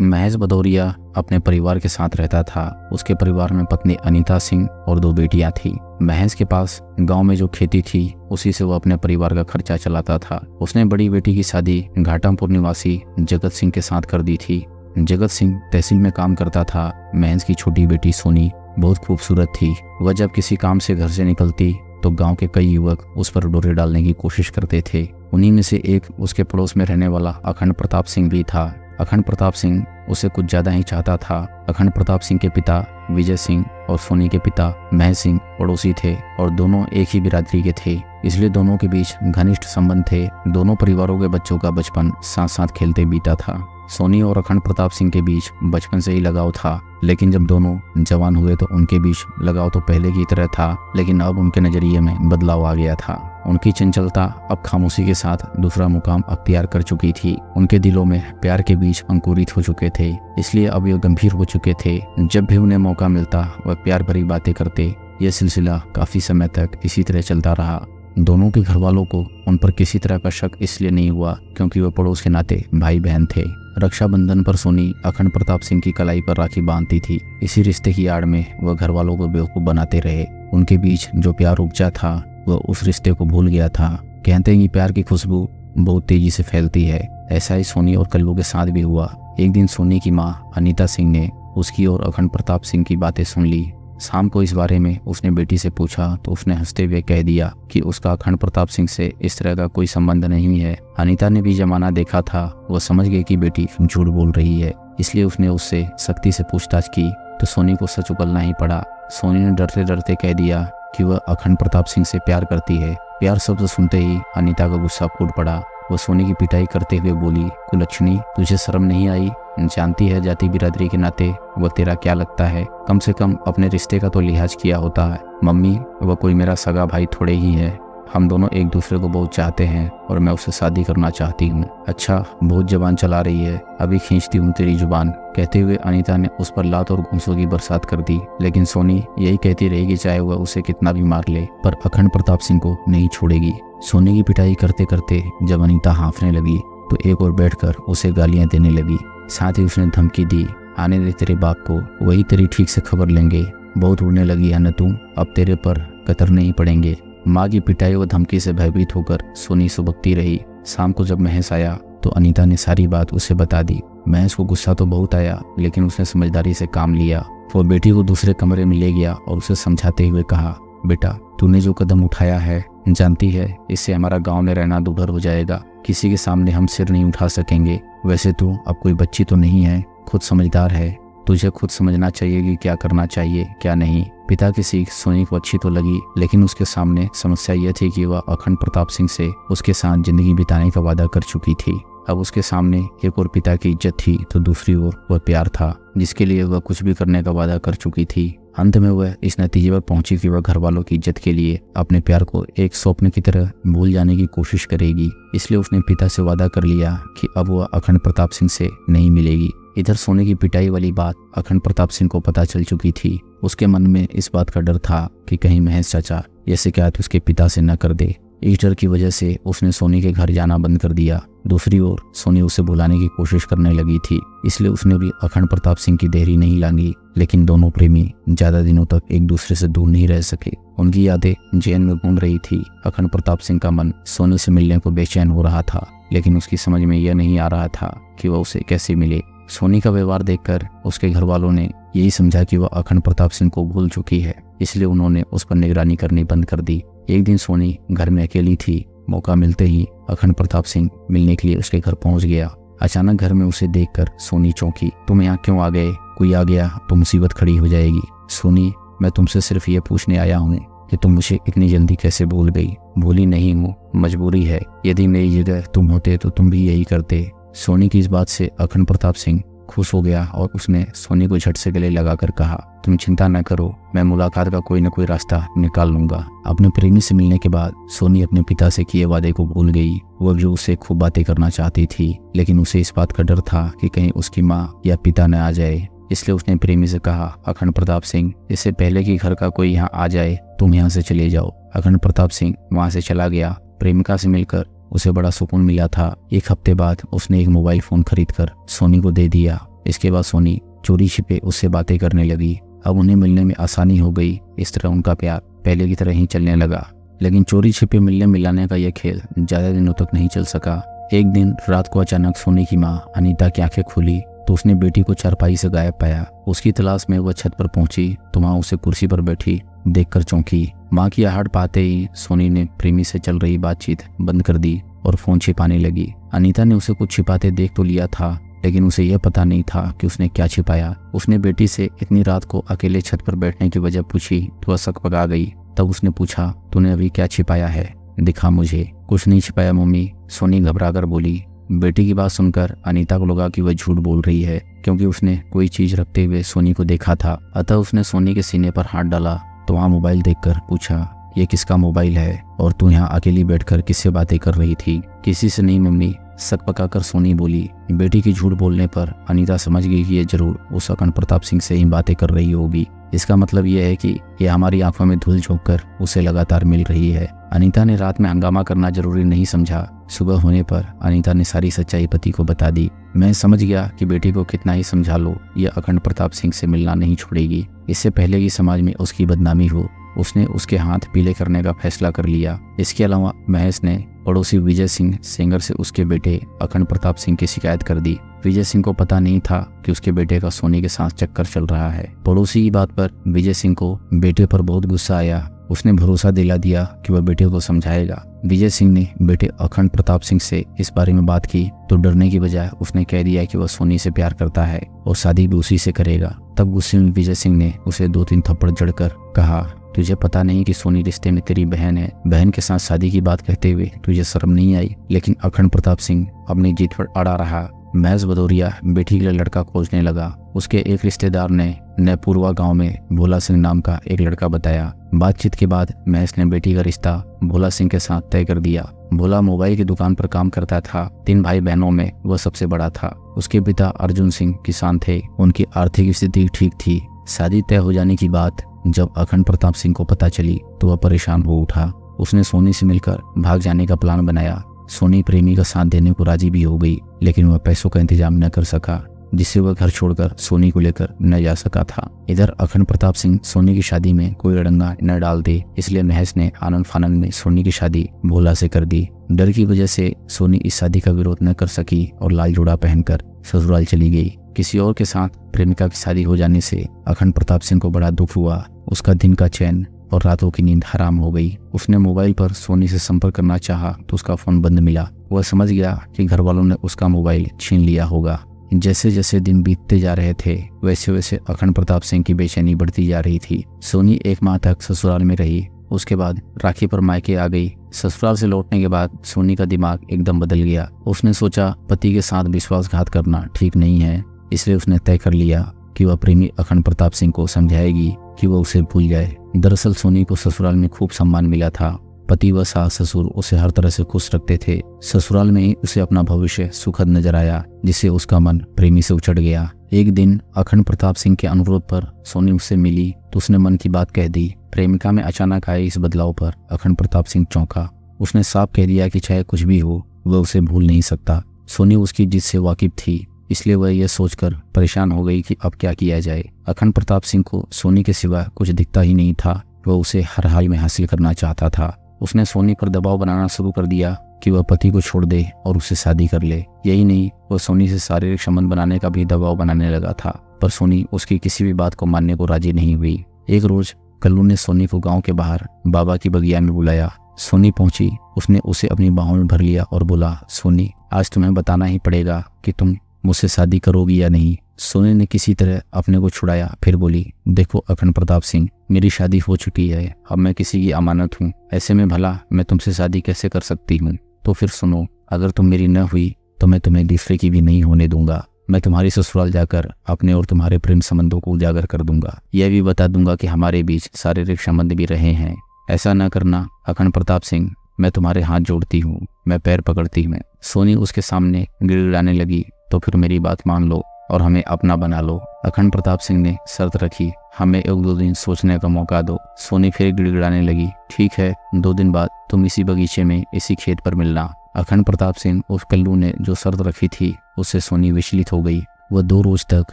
महेश भदौरिया अपने परिवार के साथ रहता था। उसके परिवार में पत्नी अनीता सिंह और 2 बेटियां थी। महेश के पास गांव में जो खेती थी उसी से वो अपने परिवार का खर्चा चलाता था। उसने बड़ी बेटी की शादी घाटमपुर निवासी जगत सिंह के साथ कर दी थी। जगत सिंह तहसील में काम करता था। महेश की छोटी बेटी सोनी बहुत खूबसूरत थी। वह जब किसी काम से घर से निकलती तो गांव के कई युवक उस पर डोरे डालने की कोशिश करते थे। उन्हीं में से एक उसके पड़ोस में रहने वाला अखंड प्रताप सिंह भी था। अखंड प्रताप सिंह उसे कुछ ज्यादा ही चाहता था। अखंड प्रताप सिंह के पिता विजय सिंह और सोनी के पिता महेश सिंह पड़ोसी थे और दोनों एक ही बिरादरी के थे, इसलिए दोनों के बीच घनिष्ठ संबंध थे। दोनों परिवारों के बच्चों का बचपन साथ साथ खेलते बीता था। सोनी और अखंड प्रताप सिंह के बीच बचपन से ही लगाव था, लेकिन जब दोनों जवान हुए तो उनके बीच लगाव तो पहले की तरह था, लेकिन अब उनके नजरिए में बदलाव आ गया था। उनकी चंचलता अब खामोशी के साथ दूसरा मुकाम अख्तियार कर चुकी थी। उनके दिलों में प्यार के बीज अंकुरित हो चुके थे, इसलिए अब ये गंभीर हो चुके थे। जब भी उन्हें मौका मिलता वह प्यार भरी बातें करते। यह सिलसिला काफी समय तक इसी तरह चलता रहा। दोनों के घर वालों को उन पर किसी तरह का शक इसलिए नहीं हुआ क्योंकि वह पड़ोस के नाते भाई बहन थे। रक्षाबंधन पर सोनी अखंड प्रताप सिंह की कलाई पर राखी बांधती थी। इसी रिश्ते की आड़ में वह घर वालों को बेवकूफ बनाते रहे। उनके बीच जो प्यार उपजा था वह उस रिश्ते को भूल गया था। कहते हैं कि प्यार की खुशबू बहुत तेजी से फैलती है। ऐसा ही सोनी और कल्लू के साथ भी हुआ। एक दिन सोनी की माँ अनीता सिंह ने उसकी और अखंड प्रताप सिंह की बातें सुन ली। शाम को इस बारे में उसने बेटी से पूछा तो उसने हंसते हुए कह दिया कि उसका अखंड प्रताप सिंह से इस तरह का कोई संबंध नहीं है। अनीता ने भी जमाना देखा था। वह समझ गई कि बेटी झूठ बोल रही है, इसलिए उसने उससे सख्ती से पूछताछ की तो सोनी को सच उगलना ही पड़ा। सोनी ने डरते डरते कह दिया कि वह अखंड प्रताप सिंह से प्यार करती है। प्यार शब्द सुनते ही अनीता का गुस्सा फूट पड़ा। वह सोनी की पिटाई करते हुए बोली, कुलक्षणी तुझे शर्म नहीं आई? जानती है जाति बिरादरी के नाते वह तेरा क्या लगता है? कम से कम अपने रिश्ते का तो लिहाज किया होता है। मम्मी, वह कोई मेरा सगा भाई थोड़े ही है। हम दोनों एक दूसरे को बहुत चाहते हैं और मैं उससे शादी करना चाहती हूँ। अच्छा, बहुत जबान चला रही है, अभी खींचती हूँ तेरी जुबान। कहते हुए अनीता ने उस पर लात और घूंसों की बरसात कर दी, लेकिन सोनी यही कहती रहेगी चाहे वह उसे कितना भी मार ले, पर अखंड प्रताप सिंह को नहीं छोड़ेगी। सोनी की पिटाई करते करते जब अनीता हाँफने लगी तो एक और बैठकर उसे गालियां देने लगी। साथ ही उसने धमकी दी, आने दे तेरे बाप को, वही तेरी ठीक से खबर लेंगे। बहुत उड़ने लगी है न तू, अब तेरे पर कतर नहीं पड़ेंगे। माँ की पिटाई व धमकी से भयभीत होकर सोनी सुबकती रही। शाम को जब महेश आया तो अनीता ने सारी बात उसे बता दी। महेश को गुस्सा तो बहुत आया, लेकिन उसने समझदारी से काम लिया। वो बेटी को दूसरे कमरे में ले गया और उसे समझाते हुए कहा, बेटा तूने जो कदम उठाया है जानती है इससे हमारा गांव में रहना दूभर हो जाएगा। किसी के सामने हम सिर नहीं उठा सकेंगे। वैसे तू अब कोई बच्ची तो नहीं है, खुद समझदार है। तुझे खुद समझना चाहिए कि क्या करना चाहिए क्या नहीं। पिता की सीख सोनी को अच्छी तो लगी, लेकिन उसके सामने समस्या यह थी कि वह अखंड प्रताप सिंह से उसके साथ जिंदगी बिताने का वादा कर चुकी थी। अब उसके सामने एक और पिता की इज्जत थी तो दूसरी ओर वह प्यार था जिसके लिए वह कुछ भी करने का वादा कर चुकी थी। अंत में वह इस नतीजे पर पहुंची कि वह घर वालों की इज्जत के लिए अपने प्यार को एक स्वप्न की तरह भूल जाने की कोशिश करेगी। इसलिए उसने पिता से वादा कर लिया कि अब वह अखंड प्रताप सिंह से नहीं मिलेगी। इधर सोने की पिटाई वाली बात अखंड प्रताप सिंह को पता चल चुकी थी। उसके मन में इस बात का डर था कि कहीं महेश चाचा यह शिकायत उसके पिता से न कर दे। इस डर की वजह से उसने सोनी के घर जाना बंद कर दिया। दूसरी ओर सोनी उसे बुलाने की कोशिश करने लगी थी, इसलिए उसने भी अखंड प्रताप सिंह की देरी नहीं लांगी। लेकिन दोनों प्रेमी ज्यादा दिनों तक एक दूसरे से दूर नहीं रह सके। उनकी यादें जेल में घूम रही थी। अखंड प्रताप सिंह का मन सोनी से मिलने को बेचैन हो रहा था, लेकिन उसकी समझ में यह नहीं आ रहा था कि वह उसे कैसे मिले। सोनी का व्यवहार देखकर उसके घर वालों ने यही समझा कि वह अखंड प्रताप सिंह को भूल चुकी है, इसलिए उन्होंने उस पर निगरानी करनी बंद कर दी। एक दिन सोनी घर में अकेली थी। मौका मिलते ही अखंड प्रताप सिंह मिलने के लिए उसके घर पहुंच गया। अचानक घर में उसे देखकर सोनी चौंकी। तुम यहाँ क्यों आ गए? कोई आ गया तो मुसीबत खड़ी हो जाएगी। सोनी, मैं तुमसे सिर्फ ये पूछने आया हूँ कि तुम मुझे इतनी जल्दी कैसे भूल गई? भूली नहीं हूँ, मजबूरी है। यदि मेरी जगह तुम होते तो तुम भी यही करते। सोनी की इस बात से अखंड प्रताप सिंह खुश हो गया और उसने सोनी को झट से गले लगाकर कहा, तुम चिंता न करो, मैं मुलाकात का कोई न कोई रास्ता निकाल लूंगा। अपने प्रेमी से मिलने के बाद सोनी अपने पिता से किए वादे को भूल गई। वह भी उससे खूब बातें करना चाहती थी, लेकिन उसे इस बात का डर था कि कहीं उसकी माँ या पिता न आ जाए। इसलिए उसने प्रेमी से कहा, अखंड प्रताप सिंह, इससे पहले कि घर का कोई यहाँ आ जाए तुम यहाँ से चले जाओ। अखंड प्रताप सिंह वहाँ से चला गया। प्रेमिका से मिलकर उसे बड़ा सुकून मिला था। एक हफ्ते बाद उसने एक मोबाइल फोन खरीदकर सोनी को दे दिया। इसके बाद सोनी चोरी छिपे उससे बातें करने लगी। अब उन्हें मिलने में आसानी हो गई। इस तरह उनका प्यार पहले की तरह ही चलने लगा। लेकिन चोरी छिपे मिलने मिलाने का यह खेल ज्यादा दिनों तक नहीं चल सका। एक दिन रात को अचानक सोनी की माँ अनीता की आंखें खुली तो उसने बेटी को चारपाई से गायब पाया। उसकी तलाश में वह छत पर पहुंची तो वहां उसे कुर्सी पर बैठी देखकर चौंकी। माँ की आहट पाते ही सोनी ने प्रेमी से चल रही बातचीत बंद कर दी और फोन छिपाने लगी। अनीता ने उसे कुछ छिपाते देख तो लिया था, लेकिन उसे यह पता नहीं था कि उसने क्या छिपाया। उसने बेटी से इतनी रात को अकेले छत पर बैठने की वजह पूछी तो वह शक पका गई। तब उसने पूछा, तूने अभी क्या छिपाया है, दिखा मुझे। कुछ नहीं छिपाया मम्मी, सोनी घबराकर बोली। बेटी की बात सुनकर अनीता को लगा कि वह झूठ बोल रही है, क्योंकि उसने कोई चीज रखते हुए सोनी को देखा था। अतः उसने सोनी के सीने पर हाथ डाला तो वहाँ मोबाइल देखकर पूछा, ये किसका मोबाइल है और तू यहाँ अकेली बैठकर किससे बातें कर रही थी? किसी से नहीं मम्मी, शक पकाकर सोनी बोली। बेटी की झूठ बोलने पर अनीता समझ गई कि ये जरूर उस अखंड प्रताप सिंह से ही बातें कर रही होगी। इसका मतलब यह है कि ये हमारी आंखों में धूल झोंक कर उसे लगातार मिल रही है। अनीता ने रात में हंगामा करना जरूरी नहीं समझा। सुबह होने पर अनीता ने सारी सच्चाई पति को बता दी। मैं समझ गया कि बेटी को कितना ही समझा लो, यह अखंड प्रताप सिंह से मिलना नहीं छोड़ेगी। इससे पहले कि समाज में उसकी बदनामी हो, उसने उसके हाथ पीले करने का फैसला कर लिया। इसके अलावा महेश ने पड़ोसी विजय सिंह सेंगर से उसके बेटे अखंड प्रताप सिंह की शिकायत कर दी। विजय सिंह को पता नहीं था कि उसके बेटे का सोनी के साथ चक्कर चल रहा है। पड़ोसी की बात पर विजय सिंह को बेटे पर बहुत गुस्सा आया। उसने भरोसा दिला दिया कि वह बेटे को समझाएगा। विजय सिंह ने बेटे अखंड प्रताप सिंह से इस बारे में बात की तो डरने की बजाय उसने कह दिया कि वह सोनी से प्यार करता है और शादी भी उसी से करेगा। तब गुस्से में विजय सिंह ने उसे 2-3 थप्पड़ जड़कर कहा, तुझे पता नहीं कि सोनी रिश्ते में तेरी बहन है? बहन के साथ शादी की बात कहते हुए तुझे शर्म नहीं आई? लेकिन अखंड प्रताप सिंह अपनी जीत पर अड़ा रहा। महेश भदौरिया बेटी के लिए लड़का खोजने लगा। उसके एक रिश्तेदार ने नैपुरवा गांव में भोला सिंह नाम का एक लड़का बताया। बातचीत के बाद महेश ने बेटी का रिश्ता भोला सिंह के साथ तय कर दिया। भोला मोबाइल की दुकान पर काम करता था। 3 भाई बहनों में वह सबसे बड़ा था। उसके पिता अर्जुन सिंह किसान थे। उनकी आर्थिक स्थिति ठीक थी। शादी तय हो जाने की बात जब अखंड प्रताप सिंह को पता चली तो वह परेशान हो उठा। उसने सोनी से मिलकर भाग जाने का प्लान बनाया। सोनी प्रेमी का साथ देने को राजी भी हो गई, लेकिन वह पैसों का इंतजाम न कर सका, जिससे वह घर छोड़कर सोनी को लेकर न जा सका था। इधर अखंड प्रताप सिंह सोनी की शादी में कोई अड़ंगा न डाल दे, इसलिए महेश ने आनंद फानंद में सोनी की शादी भोला से कर दी। डर की वजह से सोनी इस शादी का विरोध न कर सकी और लाल जोड़ा पहनकर ससुराल चली गई। किसी और के साथ प्रेमिका की शादी हो जाने से अखंड प्रताप सिंह को बड़ा दुख हुआ। उसका दिन का चैन और रातों की नींद हराम हो गई। उसने मोबाइल पर सोनी से संपर्क करना चाहा तो उसका फोन बंद मिला। वह समझ गया कि घर वालों ने उसका मोबाइल छीन लिया होगा। जैसे जैसे दिन बीतते जा रहे थे वैसे वैसे अखंड प्रताप सिंह की बेचैनी बढ़ती जा रही थी। सोनी 1 माह तक ससुराल में रही। उसके बाद राखी पर मायके आ गई। ससुराल से लौटने के बाद सोनी का दिमाग एकदम बदल गया। उसने सोचा पति के साथ विश्वासघात करना ठीक नहीं है, इसलिए उसने तय कर लिया कि वह प्रेमी अखंड प्रताप सिंह को समझाएगी कि वह उसे भूल जाए। दरअसल सोनी को ससुराल में खूब सम्मान मिला था। पति व सास ससुर उसे हर तरह से खुश रखते थे। ससुराल में ही उसे अपना भविष्य सुखद नजर आया, जिससे उसका मन प्रेमी से उछड़ गया। एक दिन अखंड प्रताप सिंह के अनुरोध पर सोनी उससे मिली तो उसने मन की बात कह दी। प्रेमिका में अचानक आए इस बदलाव पर अखंड प्रताप सिंह चौंका। उसने साफ कह दिया कि चाहे कुछ भी हो वह उसे भूल नहीं सकता। सोनी उसकी जिद से वाकिफ थी, इसलिए वह यह सोचकर परेशान हो गई कि अब क्या किया जाए। अखंड प्रताप सिंह को सोनी के सिवा कुछ दिखता ही नहीं था। वह उसे हर हाल में हासिल करना चाहता था। उसने सोनी पर दबाव बनाना शुरू कर दिया कि वह पति को छोड़ दे और उससे शादी कर ले। यही नहीं, वह सोनी से शारीरिक संबंध बनाने का भी दबाव बनाने लगा था, पर सोनी उसकी किसी भी बात को मानने को राजी नहीं हुई। एक रोज कल्लू ने सोनी को गांव के बाहर बाबा की बगिया में बुलाया। सोनी पहुंची। उसने उसे अपनी बाहों में भर लिया और बोला, सोनी, आज तुम्हें बताना ही पड़ेगा कि तुम मुझसे शादी करोगी या नहीं। सोनी ने किसी तरह अपने को छुड़ाया, फिर बोली, देखो अखंड प्रताप सिंह, मेरी शादी हो चुकी है। अब मैं किसी की अमानत हूँ। ऐसे में भला मैं तुमसे शादी कैसे कर सकती हूँ? तो फिर सुनो, अगर तुम मेरी न हुई तो मैं तुम्हें दूसरे की भी नहीं होने दूंगा। मैं तुम्हारी ससुराल जाकर अपने और तुम्हारे प्रेम संबंधों को उजागर कर दूंगा। यह भी बता दूंगा कि हमारे बीच शारीरिक संबंध भी रहे हैं। ऐसा न करना अखंड प्रताप सिंह, मैं तुम्हारे हाथ जोड़ती हूँ, मैं पैर पकड़ती हूँ। सोनी उसके सामने गिड़गिड़ाने लगी, तो फिर मेरी बात मान लो और हमें अपना बना लो। अखंड प्रताप सिंह ने शर्त रखी, हमें 1-2 दिन सोचने का मौका दो। सोनी फिर गिड़गिड़ाने लगी, ठीक है, 2 दिन बाद तुम इसी बगीचे में इसी खेत पर मिलना। अखंड प्रताप सिंह उस कल्लू ने जो शर्त रखी थी उससे सोनी विचलित हो गई। वह 2 रोज तक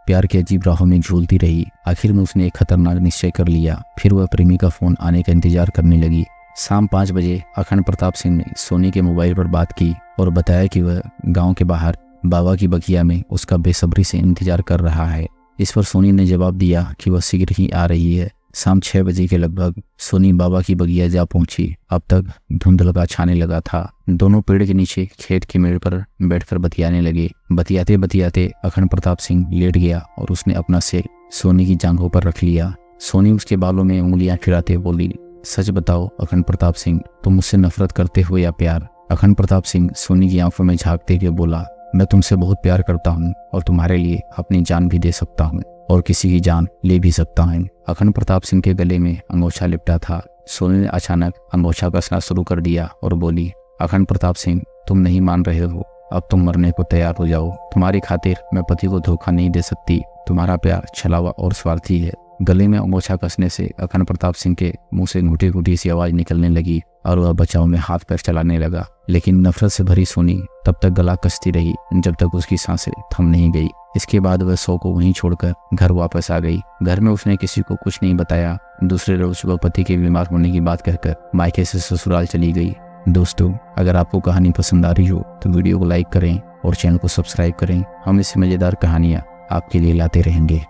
प्यार के अजीब राहों में झूलती रही। आखिर में उसने एक खतरनाक निश्चय कर लिया। फिर वह प्रेमी का फोन आने का इंतजार करने लगी। शाम 5 बजे अखंड प्रताप सिंह ने सोनी के मोबाइल पर बात की और बताया कि वह गांव के बाहर बाबा की बगिया में उसका बेसब्री से इंतजार कर रहा है। इस पर सोनी ने जवाब दिया कि वह शीघ्र ही आ रही है। शाम 6 बजे के लगभग सोनी बाबा की बगिया जा पहुंची। अब तक धुंधलका छाने लगा था। दोनों पेड़ के नीचे खेत के मेड़ पर बैठकर बतियाने लगे। बतियाते बतियाते अखंड प्रताप सिंह लेट गया और उसने अपना सिर सोनी की जांघों पर रख लिया। सोनी उसके बालों में उंगलियां फिराते बोली, सच बताओ अखंड प्रताप सिंह, तुम मुझसे नफरत करते हो या प्यार? अखंड प्रताप सिंह सोनी की आंखों में झांकते हुए बोला, मैं तुमसे बहुत प्यार करता हूँ और तुम्हारे लिए अपनी जान भी दे सकता हूँ और किसी की जान ले भी सकता हूँ। अखंड प्रताप सिंह के गले में अंगोछा लिपटा था। सोनी ने अचानक अंगोछा कसना शुरू कर दिया और बोली, अखंड प्रताप सिंह, तुम नहीं मान रहे हो, अब तुम मरने को तैयार हो जाओ। तुम्हारी खातिर मैं पति को धोखा नहीं दे सकती। तुम्हारा प्यार छलावा और स्वार्थी है। गले में अंगोछा कसने से अखंड प्रताप सिंह के मुंह से घुटी घुटी सी आवाज निकलने लगी और वह बचाव में हाथ पैर चलाने लगा। लेकिन नफरत से भरी सोनी तब तक गला कसती रही जब तक उसकी सांसें थम नहीं गई। इसके बाद वह सौ को वहीं छोड़कर घर वापस आ गई। घर में उसने किसी को कुछ नहीं बताया। दूसरे रोज वह पति के बीमार होने की बात कहकर मायके से ससुराल चली गई। दोस्तों, अगर आपको कहानी पसंद आ रही हो तो वीडियो को लाइक करें और चैनल को सब्सक्राइब करें। हम ऐसी मजेदार कहानियां आपके लिए लाते रहेंगे।